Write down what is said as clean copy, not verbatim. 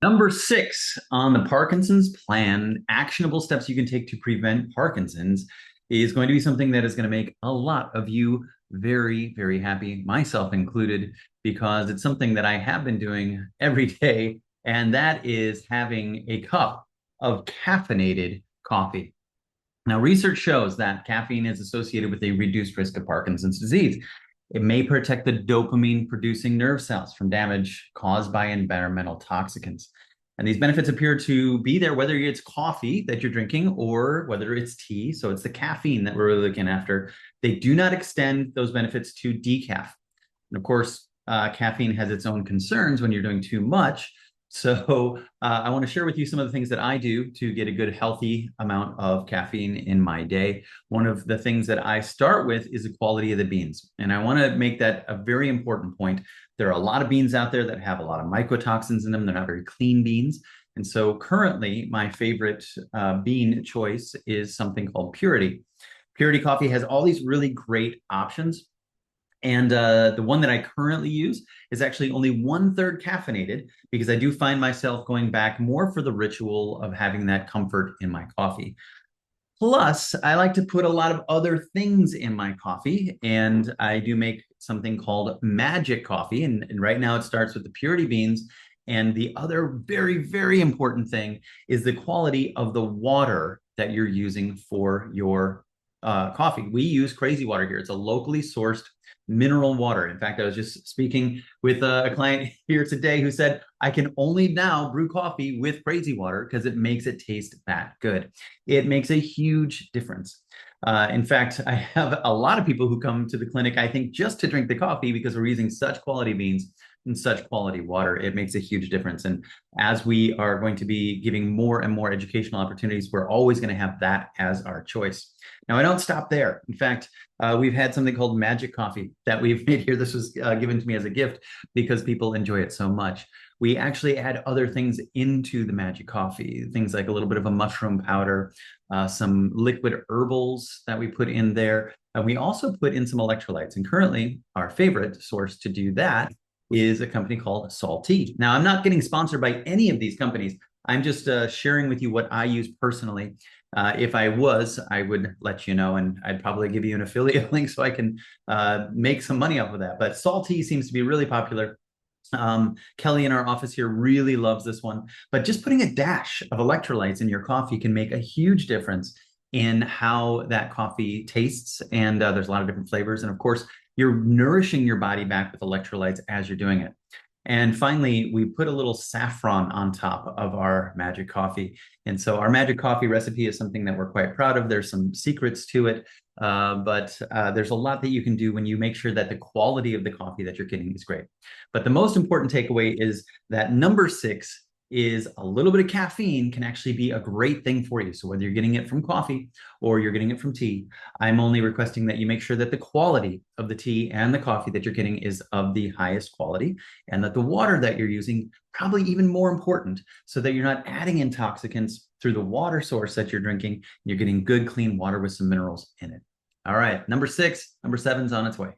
Number six on the Parkinson's plan, actionable steps you can take to prevent Parkinson's is going to be something that is going to make a lot of you very, very happy, myself included, because it's something that I have been doing every day, and that is having a cup of caffeinated coffee. Now, research shows that caffeine is associated with a reduced risk of Parkinson's disease. It may protect the dopamine-producing nerve cells from damage caused by environmental toxicants. And these benefits appear to be there whether it's coffee that you're drinking or whether it's tea. So it's the caffeine that we're really looking after. They do not extend those benefits to decaf. And of course, caffeine has its own concerns when you're doing too much. So I want to share with you some of the things that I do to get a good, healthy amount of caffeine in my day. One of the things that I start with is the quality of the beans. And I want to make that a very important point. There are a lot of beans out there that have a lot of mycotoxins in them. They're not very clean beans. And so currently, my favorite bean choice is something called Purity. Purity Coffee has all these really great options. And the one that I currently use is actually only 1/3 caffeinated because I do find myself going back more for the ritual of having that comfort in my coffee. Plus, I like to put a lot of other things in my coffee, and I do make something called magic coffee. And right now it starts with the purity beans. And the other very, very important thing is the quality of the water that you're using for your coffee. We use crazy water here. It's a locally sourced mineral water. In fact, I was just speaking with a client here today who said, I can only now brew coffee with crazy water because it makes it taste that good. It makes a huge difference. In fact, I have a lot of people who come to the clinic, I think, just to drink the coffee because we're using such quality beans and such quality water. It makes a huge difference. And as we are going to be giving more and more educational opportunities, we're always going to have that as our choice. Now, I don't stop there. In fact, we've had something called magic coffee that we've made here. This was given to me as a gift because people enjoy it so much. We actually add other things into the magic coffee, things like a little bit of a mushroom powder, some liquid herbals that we put in there. And we also put in some electrolytes. And currently, our favorite source to do that is a company called SaltT. Now, I'm not getting sponsored by any of these companies. I'm just sharing with you what I use personally. If I was, I would let you know, and I'd probably give you an affiliate link so I can make some money off of that. But SaltT seems to be really popular. Kelly in our office here really loves this one. But just putting a dash of electrolytes in your coffee can make a huge difference in how that coffee tastes. And there's a lot of different flavors. And of course, you're nourishing your body back with electrolytes as you're doing it. And finally, we put a little saffron on top of our magic coffee. And so our magic coffee recipe is something that we're quite proud of. There's some secrets to it, but there's a lot that you can do when you make sure that the quality of the coffee that you're getting is great. But the most important takeaway is that number six is a little bit of caffeine can actually be a great thing for you. So whether you're getting it from coffee or you're getting it from tea, I'm only requesting that you make sure that the quality of the tea and the coffee that you're getting is of the highest quality, and that the water that you're using, probably even more important, so that you're not adding intoxicants through the water source that you're drinking. You're getting good, clean water with some minerals in it. All right, number six, number seven's on its way.